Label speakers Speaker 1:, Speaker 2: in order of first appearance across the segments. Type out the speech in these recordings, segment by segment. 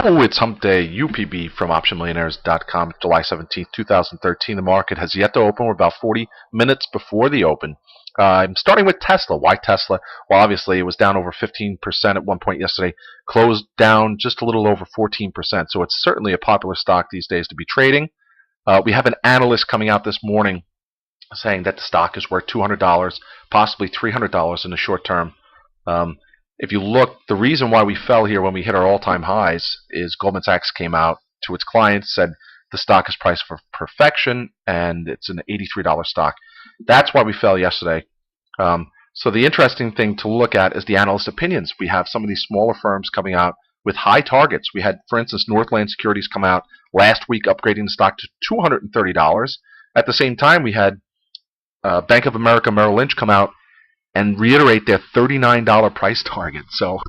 Speaker 1: Double Wits Hump Day, UPB from OptionMillionaires.com, July 17th, 2013. The market has yet to open. We're about 40 minutes before the open. I'm starting with Tesla. Why Tesla? Well, obviously, it was down over 15% at one point yesterday, closed down just a little over 14%. So it's certainly a popular stock these days to be trading. We have an analyst coming out this morning saying that the stock is worth $200, possibly $300 in the short term. If you look, the reason why we fell here when we hit our all-time highs is Goldman Sachs came out to its clients, said the stock is priced for perfection, and it's an $83 stock. That's why we fell yesterday. So the interesting thing to look at is the analyst opinions. We have some of these smaller firms coming out with high targets. We had, for instance, Northland Securities come out last week upgrading the stock to $230. At the same time, we had Bank of America Merrill Lynch come out and reiterate their $39 price target. So,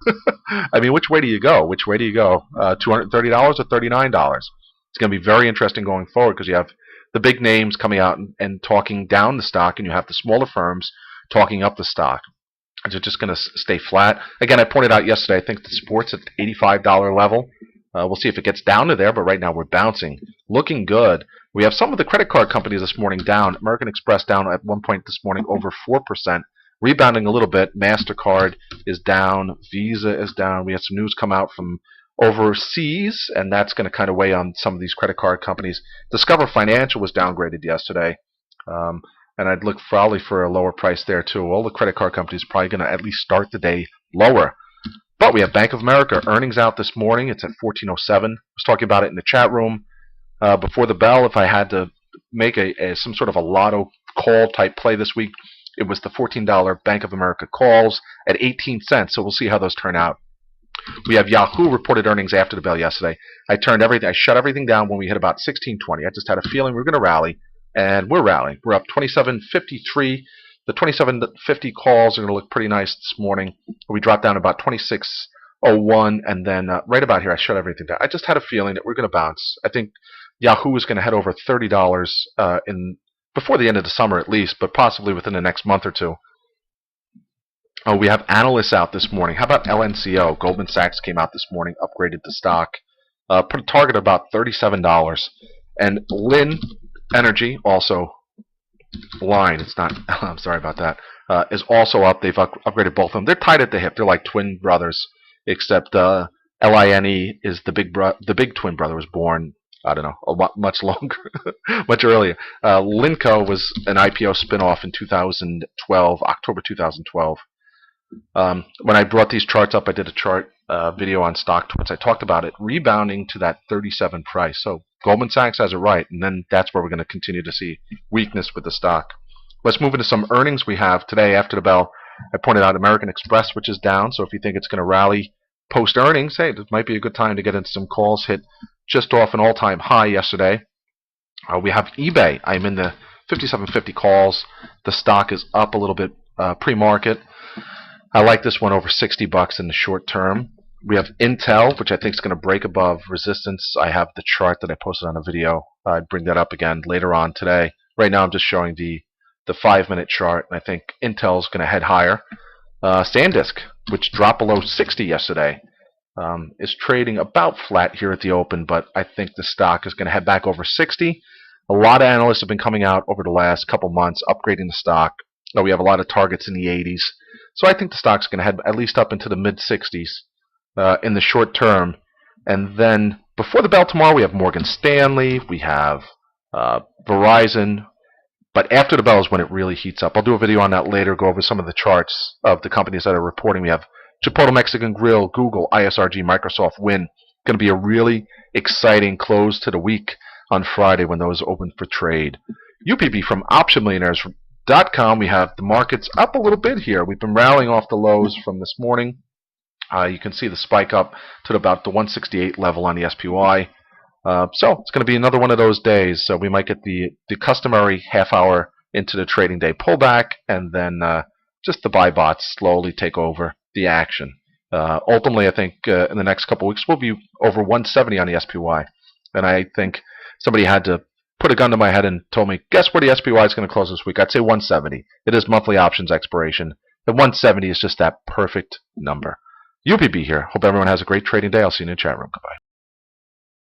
Speaker 1: I mean, which way do you go? Which way do you go? $230 or $39? It's going to be very interesting going forward because you have the big names coming out and talking down the stock, and you have the smaller firms talking up the stock. Is it just going to stay flat? Again, I pointed out yesterday, I think the support's at the $85 level. We'll see if it gets down to there, but right now we're bouncing. Looking good. We have some of the credit card companies this morning down. American Express down at one point this morning over 4%. Rebounding a little bit. MasterCard is down. Visa is down. We had some news come out from overseas, and that's going to kind of weigh on some of these credit card companies. Discover Financial was downgraded yesterday, and I'd look probably for a lower price there too. All the credit card companies are probably going to at least start the day lower. But we have Bank of America earnings out this morning. It's at 14:07. I was talking about it in the chat room before the bell. If I had to make some sort of a lotto call type play this week, it was the $14 Bank of America calls at 18 cents. So we'll see how those turn out. We have Yahoo reported earnings after the bell yesterday. I shut everything down when we hit about 16:20. I just had a feeling we were going to rally, and we're rallying. We're up 27.53. The 27.50 calls are going to look pretty nice this morning. We dropped down about 26.01, and then right about here I shut everything down. I just had a feeling that we're going to bounce. I think Yahoo is going to head over $30 before the end of the summer at least, but possibly within the next month or two. We have analysts out this morning. How about LNCO? Goldman Sachs came out this morning, upgraded the stock, put a target of about $37. And Lin Energy, also Line, it's not, I'm sorry about that, is also up. They've upgraded both of them. They're tied at the hip. They're like twin brothers, except LINE is the big twin brother was born, I don't know, much longer, much earlier. Linco was an IPO spinoff in 2012, October 2012. When I brought these charts up, I did a chart video on StockTwits. I talked about it rebounding to that 37 price. So Goldman Sachs has it right, and then that's where we're going to continue to see weakness with the stock. Let's move into some earnings we have today after the bell. I pointed out American Express, which is down. So if you think it's going to rally post earnings, hey, this might be a good time to get into some calls. Hit just off an all-time high yesterday. We have eBay. I'm in the 57.50 calls. The stock is up a little bit pre-market. I like this one over $60 in the short term. We have Intel, which I think is going to break above resistance. I have the chart that I posted on a video. I'd bring that up again later on today. Right now I'm just showing the 5-minute chart, and I think Intel is going to head higher. SanDisk, which dropped below 60 yesterday, is trading about flat here at the open, but I think the stock is going to head back over 60. A lot of analysts have been coming out over the last couple months, upgrading the stock. We have a lot of targets in the 80s. So I think the stock's going to head at least up into the mid-60s in the short term. And then before the bell tomorrow, we have Morgan Stanley, we have Verizon. But after the bell is when it really heats up. I'll do a video on that later, go over some of the charts of the companies that are reporting. We have Chipotle Mexican Grill, Google, ISRG, Microsoft, Wynn. Going to be a really exciting close to the week on Friday when those open for trade. UPB from OptionMillionaires.com. We have the markets up a little bit here. We've been rallying off the lows from this morning. You can see the spike up to about the 168 level on the SPY. So it's going to be another one of those days. So we might get the customary half hour into the trading day pullback, and then just the buy bots slowly take over the action. Ultimately, I think in the next couple of weeks we'll be over 170 on the SPY. And I think somebody had to put a gun to my head and told me, guess where the SPY is going to close this week? I'd say 170. It is monthly options expiration. The 170 is just that perfect number. UPB here. Hope everyone has a great trading day. I'll see you in the chat room. Goodbye.